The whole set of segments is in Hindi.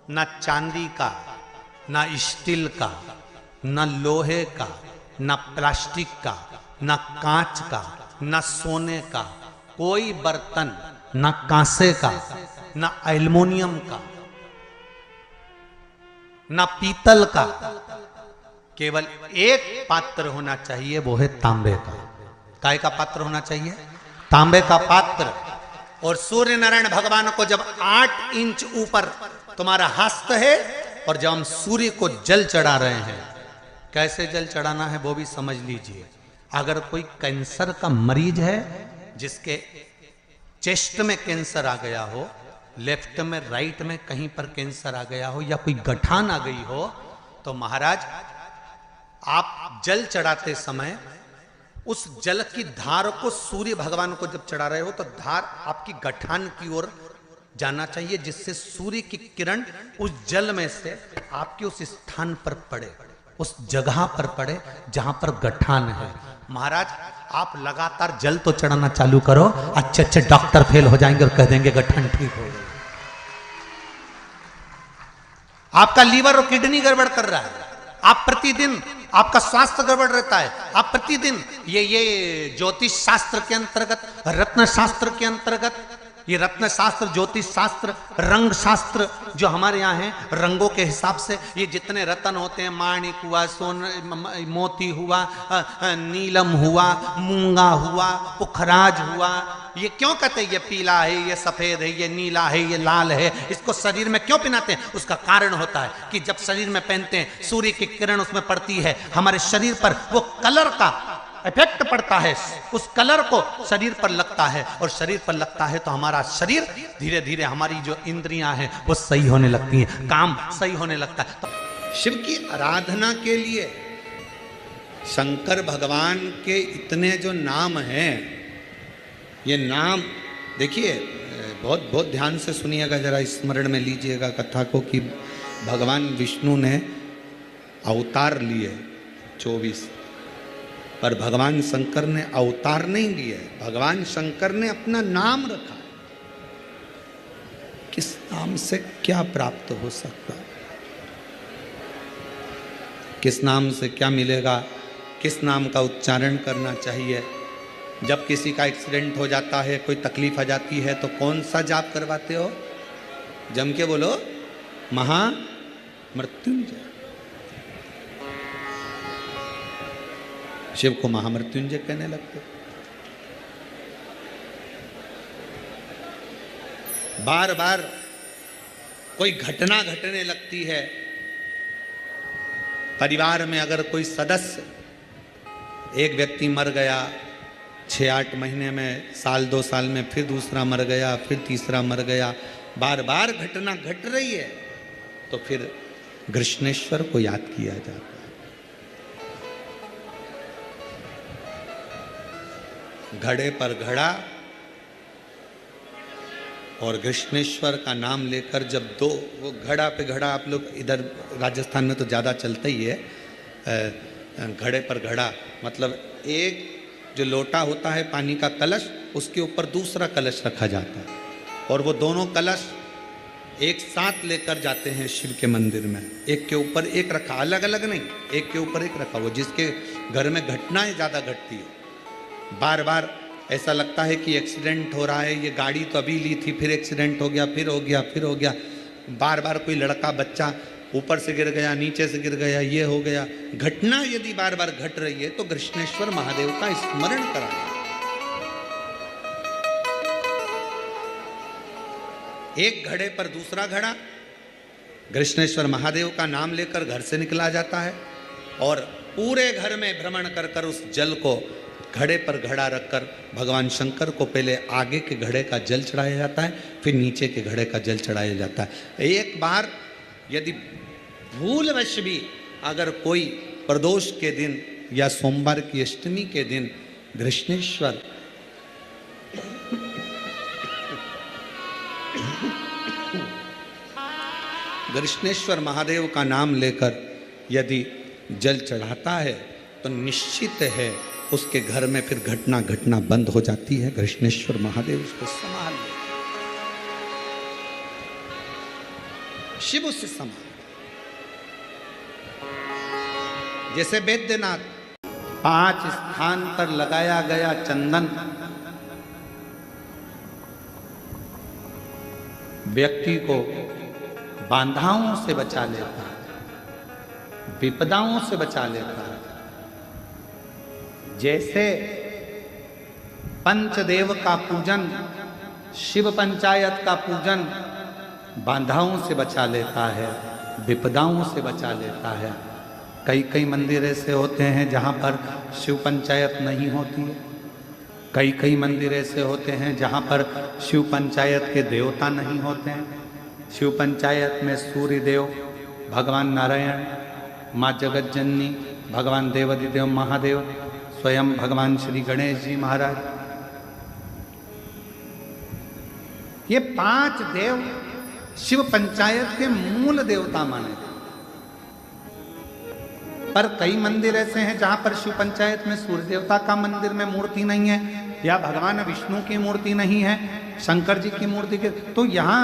न चांदी का, न स्टील का, न लोहे का, न प्लास्टिक का, न कांच का, न सोने का कोई बर्तन, न कांसे का, न एल्युमिनियम का, न पीतल का, केवल एक पात्र होना चाहिए, वो है तांबे का। काय का पात्र होना चाहिए? तांबे का पात्र। और सूर्य नारायण भगवान को जब 8 इंच ऊपर तुम्हारा हस्त है, और जब हम सूर्य को जल चढ़ा रहे हैं, कैसे जल चढ़ाना है वो भी समझ लीजिए। अगर कोई कैंसर का मरीज है, जिसके चेस्ट में कैंसर आ गया हो, लेफ्ट में, राइट में कहीं पर कैंसर आ गया हो, या कोई गठान आ गई हो, तो महाराज आप जल चढ़ाते समय उस जल की धार को सूर्य भगवान को जब चढ़ा रहे हो, तो धार आपकी गठान की ओर जाना चाहिए, जिससे सूर्य की किरण उस जल में से आपके उस स्थान पर पड़े, उस जगह पर पड़े जहां पर गठान है। महाराज आप लगातार जल तो चढ़ाना चालू करो, अच्छे अच्छे डॉक्टर फेल हो जाएंगे और कह देंगे गठान ठीक हो गई। आपका लीवर और किडनी गड़बड़ कर रहा है, आप प्रतिदिन, आपका स्वास्थ्य गड़बड़ रहता है, आप प्रतिदिन ये ज्योतिष शास्त्र के अंतर्गत, रत्न शास्त्र के अंतर्गत, ये रत्न शास्त्र, ज्योतिष शास्त्र, रंग शास्त्र जो हमारे यहाँ है, रंगों के हिसाब से ये जितने रत्न होते हैं, माणिक हुआ, मोती हुआ, नीलम हुआ, मूंगा हुआ, पुखराज हुआ, ये क्यों कहते हैं ये पीला है, ये सफेद है, ये नीला है, ये लाल है, इसको शरीर में क्यों पहनाते हैं? उसका कारण होता है कि जब शरीर में पहनते हैं, सूर्य की किरण उसमें पड़ती है, हमारे शरीर पर वो कलर का इफेक्ट पड़ता है, उस कलर को शरीर पर लगता है, और शरीर पर लगता है तो हमारा शरीर धीरे धीरे, हमारी जो इंद्रियां हैं वो सही होने लगती हैं, काम सही होने लगता है। तो शिव की आराधना के लिए शंकर भगवान के इतने जो नाम हैं, ये नाम देखिए, बहुत बहुत ध्यान से सुनिएगा, जरा स्मरण में लीजिएगा कथा को, कि भगवान विष्णु ने अवतार लिए 24, पर भगवान शंकर ने अवतार नहीं लिए, भगवान शंकर ने अपना नाम रखा। किस नाम से क्या प्राप्त हो सकता है, किस नाम से क्या मिलेगा, किस नाम का उच्चारण करना चाहिए। जब किसी का एक्सीडेंट हो जाता है, कोई तकलीफ आ जाती है, तो कौन सा जाप करवाते हो? जम के बोलो, महामृत्युंजय। शिव को महामृत्युंजय कहने लगते। बार बार कोई घटना घटने लगती है, परिवार में अगर कोई सदस्य, एक व्यक्ति मर गया, 6-8 महीने में, साल 2 साल में फिर दूसरा मर गया, फिर तीसरा मर गया, बार बार घटना घट रही है, तो फिर कृष्णेश्वर को याद किया जाता है। घड़े पर घड़ा और कृष्णेश्वर का नाम लेकर, जब दो, वो घड़ा पे घड़ा, आप लोग इधर राजस्थान में तो ज़्यादा चलता ही है, घड़े पर घड़ा मतलब एक जो लोटा होता है पानी का कलश, उसके ऊपर दूसरा कलश रखा जाता है, और वो दोनों कलश एक साथ लेकर जाते हैं शिव के मंदिर में, एक के ऊपर एक रखा, अलग अलग नहीं, एक के ऊपर एक रखा। वो जिसके घर में घटनाएं ज़्यादा घटती है, बार बार ऐसा लगता है कि एक्सीडेंट हो रहा है, ये गाड़ी तो अभी ली थी, फिर एक्सीडेंट हो गया, फिर हो गया, फिर हो गया, बार बार कोई लड़का बच्चा ऊपर से गिर गया, नीचे से गिर गया, ये हो गया, घटना यदि बार बार घट रही है, तो कृष्णेश्वर महादेव का स्मरण कराएं। एक घड़े पर दूसरा घड़ा, कृष्णेश्वर महादेव का नाम लेकर घर से निकला जाता है, और पूरे घर में भ्रमण कर कर उस जल को घड़े पर घड़ा रखकर भगवान शंकर को पहले आगे के घड़े का जल चढ़ाया जाता है, फिर नीचे के घड़े का जल चढ़ाया जाता है। एक बार यदि भूलवश भी अगर कोई प्रदोष के दिन या सोमवार की अष्टमी के दिन कृष्णेश्वर कृष्णेश्वर महादेव का नाम लेकर यदि जल चढ़ाता है, तो निश्चित है उसके घर में फिर घटना घटना बंद हो जाती है। कृष्णेश्वर महादेव उसको संभाल ले। शिव से समान। जैसे वैद्यनाथ 5 स्थान पर लगाया गया चंदन व्यक्ति को बाधाओं से बचा लेता है, विपदाओं से बचा लेता है। जैसे पंचदेव का पूजन, शिव पंचायत का पूजन बाधाओं से बचा लेता है, विपदाओं से बचा लेता है। कई कई मंदिर ऐसे होते हैं जहाँ पर शिव पंचायत नहीं होती है। कई कई मंदिर ऐसे होते हैं जहाँ पर शिव पंचायत के देवता नहीं होते हैं। शिव पंचायत में सूर्य देव, भगवान नारायण, माँ जगत जननी, भगवान देवाधिदेव महादेव, स्वयं भगवान श्री गणेश जी महाराज, ये 5 देव शिव पंचायत के मूल देवता माने। पर कई मंदिर ऐसे हैं जहां पर शिव पंचायत में सूर्य देवता का मंदिर में मूर्ति नहीं है, या भगवान विष्णु की मूर्ति नहीं है, शंकर जी की मूर्ति के, तो यहाँ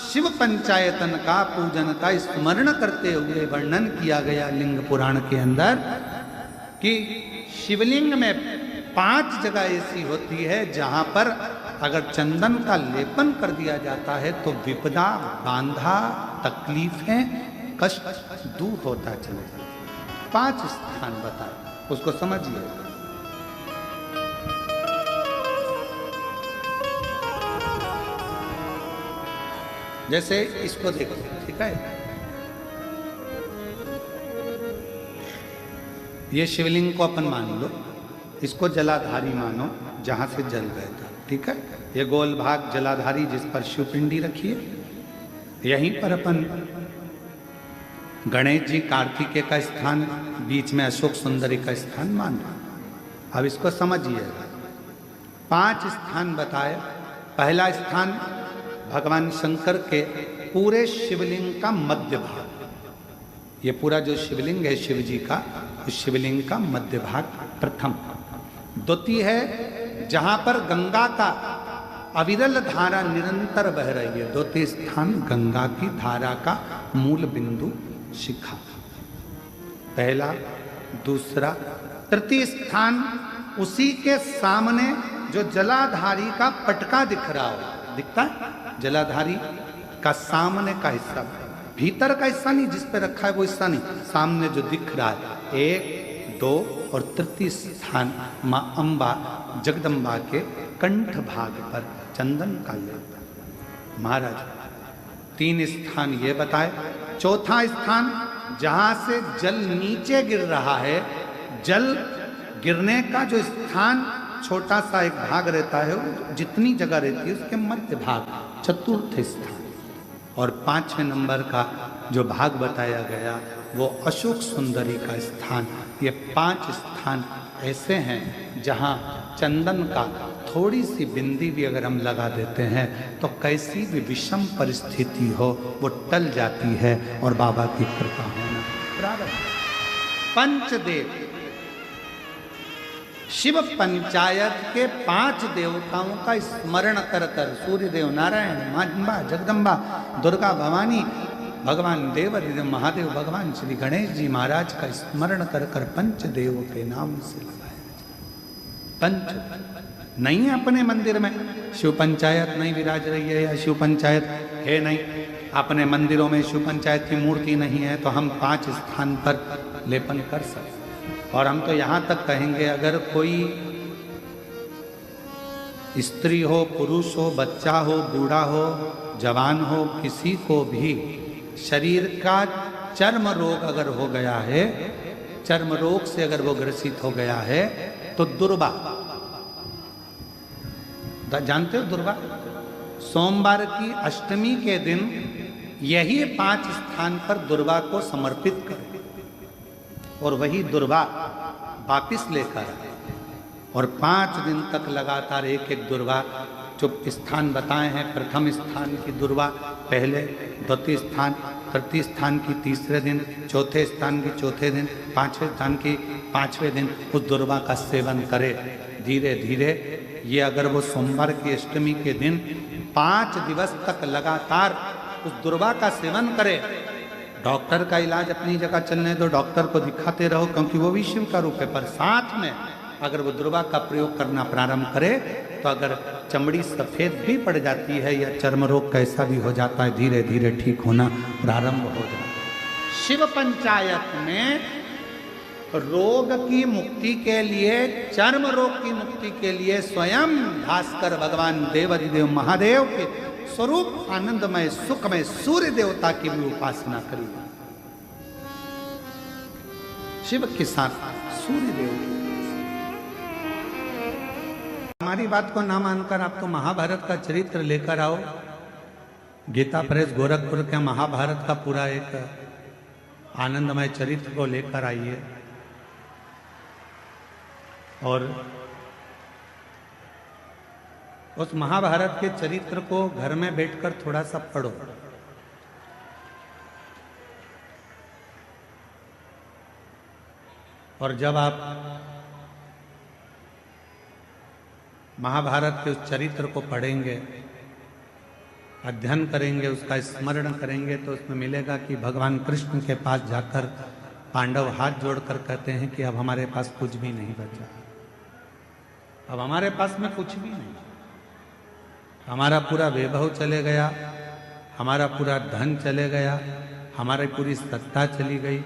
शिव पंचायतन का पूजन का स्मरण करते हुए वर्णन किया गया लिंग पुराण के अंदर कि शिवलिंग में 5 जगह ऐसी होती है जहां पर अगर चंदन का लेपन कर दिया जाता है तो विपदा, बांधा, तकलीफें, कष्ट दूर होता चले जाता। 5 स्थान बताए, उसको समझिए। जैसे इसको देखो, ठीक है, ये शिवलिंग को अपन मान लो, इसको जलाधारी मानो जहां से जल बहता, ठीक है। ये गोल भाग जलाधारी जिस पर शिवपिंडी रखी है, यहीं पर अपन गणेश जी, कार्तिकेय का स्थान, बीच में अशोक सुंदरी का स्थान मान लो। अब इसको समझिएगा। 5 स्थान बताए। पहला स्थान भगवान शंकर के पूरे शिवलिंग का मध्य भाग, ये पूरा जो शिवलिंग है शिव जी का, उस शिवलिंग का मध्य भाग प्रथम। द्वितीय है जहां पर गंगा का अविरल धारा निरंतर बह रही है, द्वितीय स्थान गंगा की धारा का मूल बिंदु शिखा, पहला, दूसरा। तृतीय स्थान उसी के सामने जो जलाधारी का पटका दिख रहा हो, दिखता है जलाधारी का सामने का हिस्सा, भीतर का हिस्सा नहीं, जिस पे रखा है वो हिस्सा नहीं, सामने जो दिख रहा है। 1, 2 और तृतीय स्थान माँ अम्बा जगदम्बा के कंठ भाग पर चंदन का लेप। महाराज 3 स्थान ये बताए। चौथा स्थान जहां से जल नीचे गिर रहा है, जल गिरने का जो स्थान छोटा सा एक भाग रहता है, जितनी जगह रहती है उसके मध्य भाग, चतुर्थ स्थान। और 5वें नंबर का जो भाग बताया गया वो अशोक सुंदरी का स्थान। ये 5 स्थान ऐसे हैं जहां चंदन का थोड़ी सी बिंदी भी अगर हम लगा देते हैं तो कैसी भी विषम परिस्थिति हो वो टल जाती है और बाबा की कृपा होना प्रारंभ। पंचदेव शिव पंचायत के 5 देवताओं का स्मरण कर कर, सूर्य देव, नारायण, माँ अम्बा, जगदम्बा, दुर्गा भवानी, भगवान देवाधिदेव महादेव, भगवान श्री गणेश जी महाराज का स्मरण कर कर पंचदेव के नाम से लगाया। पंच नहीं है अपने मंदिर में, शिव पंचायत नहीं विराज रही है या शिव पंचायत है नहीं, अपने मंदिरों में शिव पंचायत की मूर्ति नहीं है, तो हम 5 स्थान पर लेपन कर सकते। और हम तो यहाँ तक कहेंगे अगर कोई स्त्री हो, पुरुष हो, बच्चा हो, बूढ़ा हो, जवान हो, किसी को भी शरीर का चर्म रोग अगर हो गया है, चर्म रोग से अगर वो ग्रसित हो गया है तो दुर्वा, जानते हो दुर्वा, सोमवार की अष्टमी के दिन यही 5 स्थान पर दुर्वा को समर्पित करें और वही दुर्वा वापिस लेकर आए और 5 दिन तक लगातार एक एक दुर्वा जो स्थान बताए हैं, प्रथम स्थान की दुर्वा पहले, द्वितीय स्थान, तृतीय स्थान की तीसरे दिन, चौथे स्थान की चौथे दिन, 5वें स्थान की 5वें दिन उस दुर्वा का सेवन करे। धीरे धीरे ये अगर वो सोमवार की अष्टमी के दिन 5 दिवस तक लगातार उस दुर्वा का सेवन करे। डॉक्टर का इलाज अपनी जगह चलने दो, डॉक्टर को दिखाते रहो, क्योंकि वो भी शिव का रूप है। पर साथ में अगर वो दुर्वा का प्रयोग करना प्रारंभ करे तो अगर चमड़ी सफेद भी पड़ जाती है या चर्म रोग कैसा भी हो जाता है, धीरे धीरे ठीक होना प्रारंभ हो जाता है। शिव पंचायत में रोग की मुक्ति के लिए, चर्म रोग की मुक्ति के लिए स्वयं भास्कर भगवान देवाधिदेव महादेव के स्वरूप आनंदमय सुखमय सूर्य देवता की भी उपासना करी। शिव के साथ सूर्य देव। हमारी बात को ना मानकर आप तो महाभारत का चरित्र लेकर आओ। गीता प्रेस गोरखपुर के महाभारत का पूरा एक आनंदमय चरित्र को लेकर आइए और उस महाभारत के चरित्र को घर में बैठकर थोड़ा सा पढ़ो। और जब आप महाभारत के उस चरित्र को पढ़ेंगे, अध्ययन करेंगे, उसका स्मरण करेंगे, तो उसमें मिलेगा कि भगवान कृष्ण के पास जाकर पांडव हाथ जोड़कर कहते हैं कि अब हमारे पास कुछ भी नहीं बचा, अब हमारे पास में कुछ भी नहीं, हमारा पूरा वैभव चले गया, हमारा पूरा धन चले गया, हमारी पूरी सत्ता चली गई,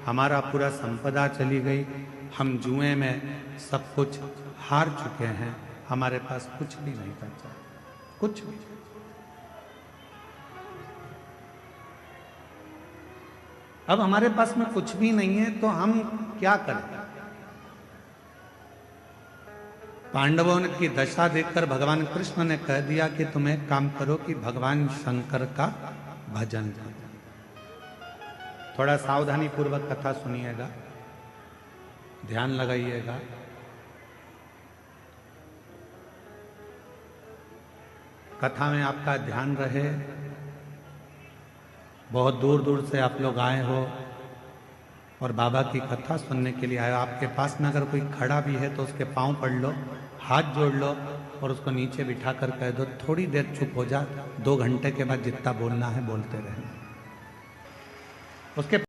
हमारा पूरा संपदा चली गई, हम जुए में सब कुछ हार चुके हैं, हमारे पास कुछ भी नहीं बचा, कुछ भी। अब हमारे पास में कुछ भी नहीं है तो हम क्या करें? पांडवों की दशा देखकर भगवान कृष्ण ने कह दिया कि तुम एक काम करो कि भगवान शंकर का भजन करो। थोड़ा सावधानी पूर्वक कथा सुनिएगा, ध्यान लगाइएगा। कथा में आपका ध्यान रहे। बहुत दूर दूर से आप लोग आए हो और बाबा की कथा सुनने के लिए आए हो। आपके पास में अगर कोई खड़ा भी है तो उसके पांव पड़ लो, हाथ जोड़ लो और उसको नीचे बिठा कर कह दो थोड़ी देर चुप हो जा, 2 घंटे के बाद जितना बोलना है बोलते रहना। उसके